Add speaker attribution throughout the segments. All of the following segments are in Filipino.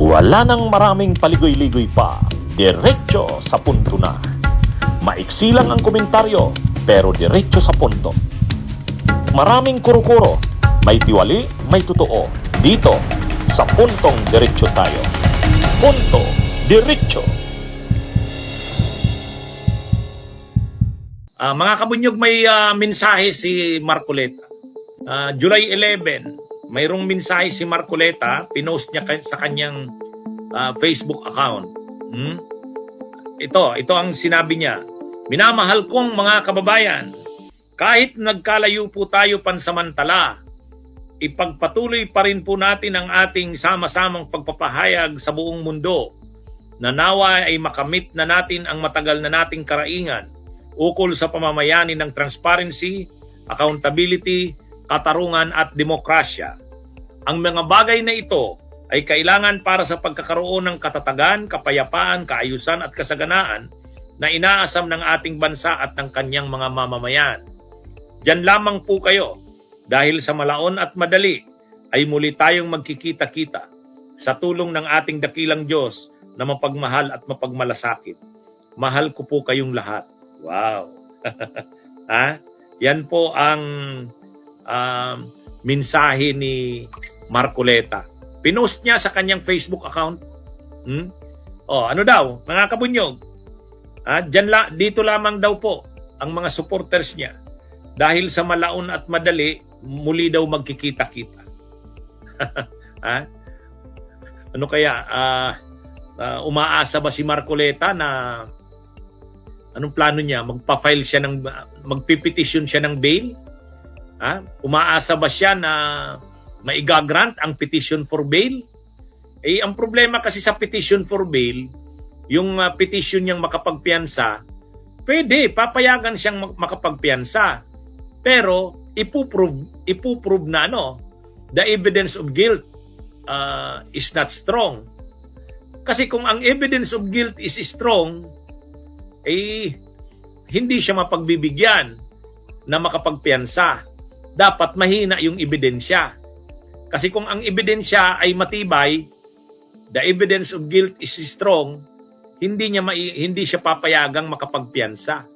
Speaker 1: Wala nang maraming paligoy-ligoy pa, diretso sa punto na. Maiksi lang ang komentaryo, pero diretso sa punto. Maraming kuro-kuro, may tiwali, may totoo. Dito, sa puntong diretso tayo. Punto, diretso.
Speaker 2: Mga kabunyog, may mensahe si Marcoleta. July 11, mayroong mensahe si Marcoleta, pinost niya sa kanyang Facebook account. Ito ang sinabi niya. Minamahal kong mga kababayan, kahit nagkalayo po tayo pansamantala, ipagpatuloy pa rin po natin ang ating sama-samang pagpapahayag sa buong mundo na nawa ay makamit na natin ang matagal na nating karaingan ukol sa pamamayani ng transparency, accountability, katarungan at demokrasya. Ang mga bagay na ito ay kailangan para sa pagkakaroon ng katatagan, kapayapaan, kaayusan at kasaganaan na inaasam ng ating bansa at ng kanyang mga mamamayan. Diyan lamang po kayo dahil sa malaon at madali ay muli tayong magkikita-kita sa tulong ng ating dakilang Diyos na mapagmahal at mapagmalasakit. Mahal ko po kayong lahat. Wow! Yan po ang mensahe ni Marcoleta. Pinost niya sa kanyang Facebook account. Ano daw, mga kabunyog? Dito lamang daw po ang mga supporters niya. Dahil sa malaon at madali, muli daw magkikita-kita. Ano kaya? Umaasa ba si Marcoleta na anong plano niya? Magpipetition siya ng bail? Umaasa ba siya na maigagrant ang petition for bail? Ang problema kasi sa petition for bail, yung petition niyang makapagpiyansa, pwede, papayagan siyang makapagpiyansa. Pero, ipuprove na the evidence of guilt is not strong. Kasi kung ang evidence of guilt is strong, hindi siya mapagbibigyan na makapagpiyansa. Dapat mahina yung ebidensya. Kasi kung ang ebidensya ay matibay, the evidence of guilt is strong, hindi siya papayagang makapagpiyansa.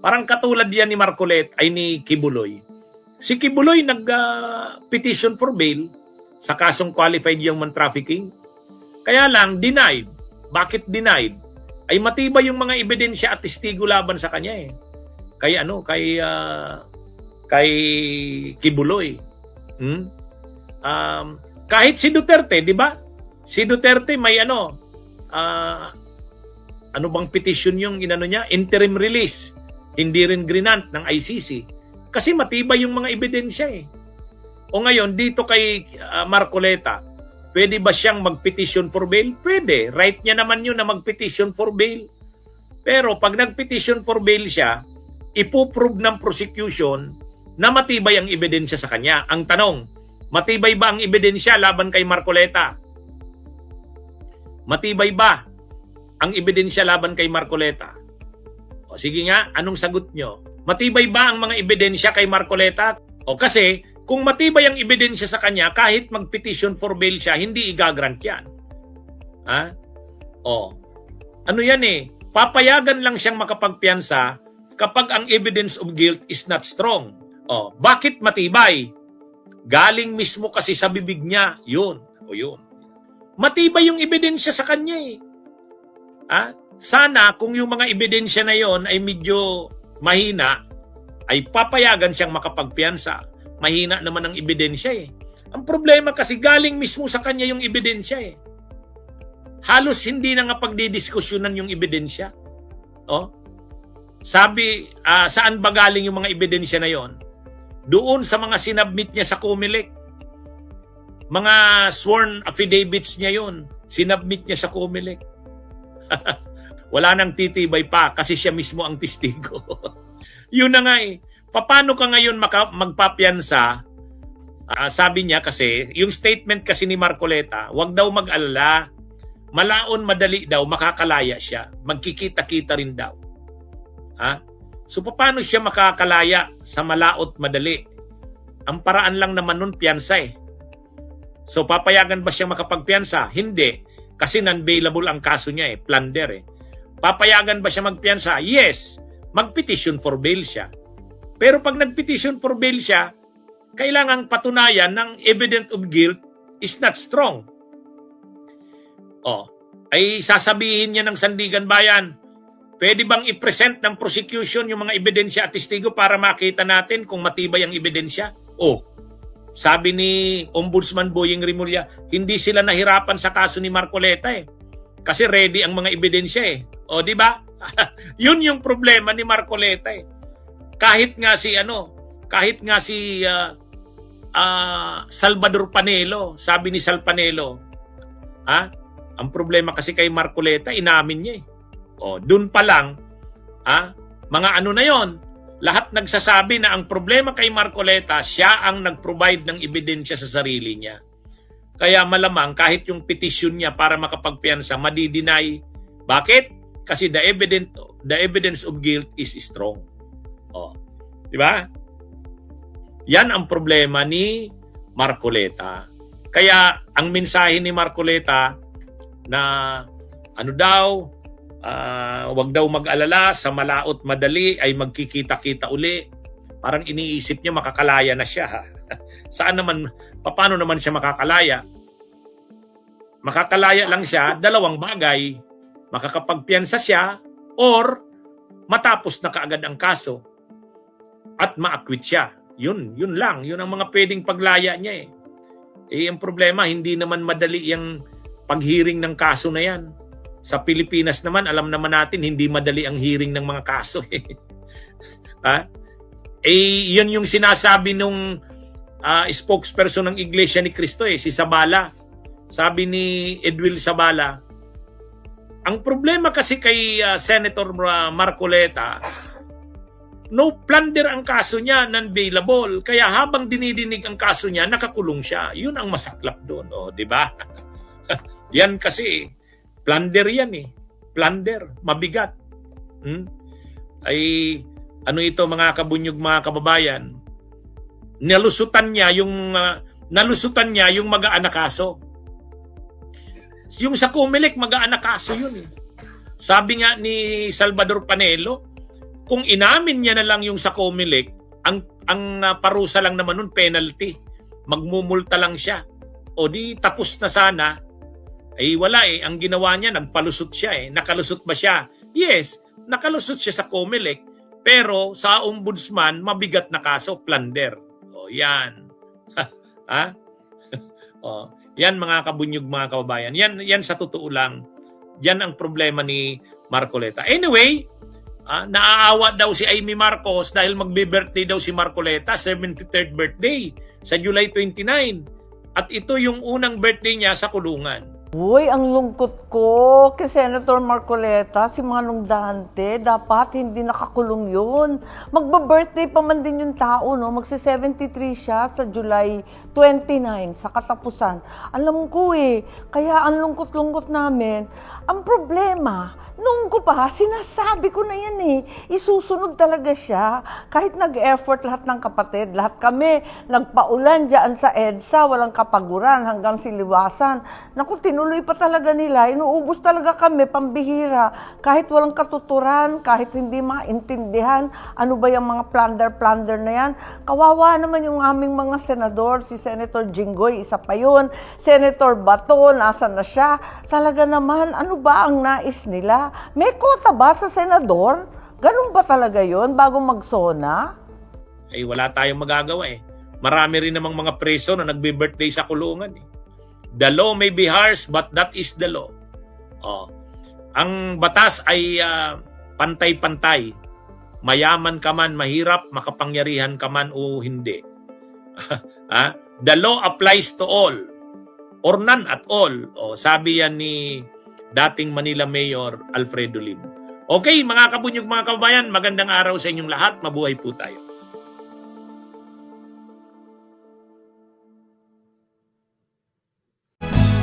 Speaker 2: Parang katulad yan ni Marcoleta ay ni Kibuloy. Si Kibuloy nag-petition for bail sa kasong qualified human trafficking. Kaya lang denied. Bakit denied? Ay matibay yung mga ebidensya at testigo laban sa kanya eh. Kay Kibuloy. Kahit si Duterte, di ba? Si Duterte may ano bang petition yung niya? Interim release. Hindi rin grinant ng ICC. Kasi matibay yung mga ebidensya eh. O ngayon, dito kay Marcoleta, pwede ba siyang mag-petition for bail? Pwede. Right niya naman yun na mag-petition for bail. Pero pag nag-petition for bail siya, ipoprove ng prosecution na matibay ang ebidensya sa kanya. Ang tanong, matibay ba ang ebidensya laban kay Marcoleta? Matibay ba ang ebidensya laban kay Marcoleta? O sige nga, anong sagot nyo? Matibay ba ang mga ebidensya kay Marcoleta? O kasi, kung matibay ang ebidensya sa kanya, kahit mag-petition for bail siya, hindi igagrant yan. Ano yan eh? Papayagan lang siyang makapagpiyansa kapag ang evidence of guilt is not strong. Bakit matibay? Galing mismo kasi sa bibig niya. Yun. Matibay yung ebidensya sa kanya eh. Sana kung yung mga ebidensya na yon ay medyo mahina, ay papayagan siyang makapagpiyansa. Mahina naman ang ebidensya eh. Ang problema kasi galing mismo sa kanya yung ebidensya eh. Halos hindi na nga pagdidiskusyonan yung ebidensya. Sabi, saan ba galing yung mga ebidensya na yon? Doon sa mga sinabmit niya sa COMELEC. Mga sworn affidavits niya yon, sinabmit niya sa COMELEC. Wala nang titibay pa kasi siya mismo ang testigo. Yun na nga eh. Paano ka ngayon magpapiyansa? Sabi niya kasi, yung statement kasi ni Marcoleta, wag daw mag-alala. Malaon madali daw, makakalaya siya. Magkikita-kita rin daw. So paano siya makakalaya sa malaot madali? Ang paraan lang naman nun piyansa eh. So papayagan ba siya makapagpiyansa? Hindi. Kasi non-bailable ang kaso niya plunder Papayagan ba siya magpiyansa? Yes. Mag-petition for bail siya. Pero pag nag-petition for bail siya, kailangang patunayan ng evidence of guilt is not strong. Ay sasabihin niya ng Sandigan Bayan, pwede bang i-present ng prosecution yung mga ebidensya at testigo para makita natin kung matibay ang ebidensya? Sabi ni Ombudsman Boying Rimulya, hindi sila nahirapan sa kaso ni Marcoleta kasi ready ang mga ebidensya di ba? Yun yung problema ni Marcoleta Kahit nga si Salvador Panelo, sabi ni Sal Panelo, ang problema kasi kay Marcoleta, inamin niya dun pa lang, mga ano na yon, lahat nagsasabi na ang problema kay Marcoleta, siya ang nag-provide ng ebidensya sa sarili niya. Kaya malamang kahit yung petition niya para makapagpiyansa, madi-deny. Bakit? Kasi the evidence of guilt is strong. Di ba? Yan ang problema ni Marcoleta. Kaya ang mensahe ni Marcoleta na wag daw mag-alala, sa malaot madali ay magkikita-kita uli. Parang iniisip niya makakalaya na siya. Paano naman siya makakalaya? Makakalaya lang siya, dalawang bagay. Makakapagpiyansa siya or matapos na kaagad ang kaso at ma-acquit siya. Yun lang. Yun ang mga pwedeng paglaya niya ang problema, hindi naman madali yung pag-hearing ng kaso na yan. Sa Pilipinas naman, alam naman natin, hindi madali ang hearing ng mga kaso. Yun yung sinasabi nung spokesperson ng Iglesia ni Cristo si Sabala. Sabi ni Edwil Sabala, ang problema kasi kay Senator Marcoleta, no plunder ang kaso niya, non-bailable. Kaya habang dinidinig ang kaso niya, nakakulong siya. Yun ang masaklap doon, di ba? Yan kasi, plunder yan Plunder, mabigat. Ano ito mga kabunyog, mga kababayan? Nalusutan niya yung mag-aanak kaso. Yung sa Comelec, mag-aanak kaso yun Sabi nga ni Salvador Panelo, kung inamin niya na lang yung sa Comelec, ang parusa lang naman nun penalty. Magmumulta lang siya. O di tapos na sana. Wala Ang ginawa niya, nagpalusot siya Nakalusot ba siya? Yes, nakalusot siya sa Comelec. Pero sa ombudsman, mabigat na kaso, plunder. Yan. Yan mga kabunyog, mga kababayan. Yan sa totoo lang. Yan ang problema ni Marcoleta. Anyway, naaawa daw si Amy Marcos dahil magbe-birthday daw si Marcoleta, 73rd birthday sa July 29. At ito yung unang birthday niya sa kulungan.
Speaker 3: Uy, ang lungkot ko kay Senator Marcoleta, si Manong Dante, dapat hindi nakakulong yun. Magba-birthday pa man din yung tao, no? Magsi-73 siya sa July 29, sa katapusan. Alam ko kaya ang lungkot-lungkot namin. Ang problema, noong ko pa, sinasabi ko na yan isusunod talaga siya. Kahit nag-effort lahat ng kapatid, lahat kami, nagpaulan dyan sa EDSA, walang kapaguran hanggang siliwasan. Naku, tinuloy pa talaga nila, inuubos talaga kami, pambihira. Kahit walang katuturan, kahit hindi maintindihan, ano ba yung mga plunder na yan. Kawawa naman yung aming mga senador, si Senator Jinggoy, isa pa yun. Senator Bato, nasa na siya. Talaga naman, ano ba ang nais nila? May kota ba sa senador? Ganun ba talaga yon bago magsona?
Speaker 2: Wala tayong magagawa Marami rin namang mga preso na nagbe-birthday sa kulungan The law may be harsh, but that is the law. Ang batas ay pantay-pantay. Mayaman ka man, mahirap, makapangyarihan ka man o hindi. The law applies to all or none at all. Sabi yan ni dating Manila Mayor Alfredo Lim. Okay, mga kabunyog, mga kababayan, magandang araw sa inyong lahat. Mabuhay po tayo.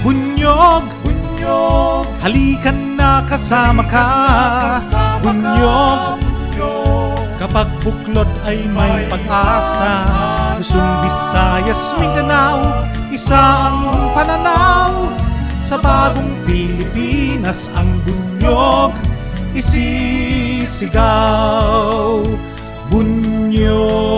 Speaker 4: Bunyog, bunyog, halikan na kasama ka. Bunyog, kapag buklod ay may pag-asa. Luzon, Visayas, Mindanao, isa ang pananaw. sa bagong Pilipinas ang bunyog isisigaw. Bunyog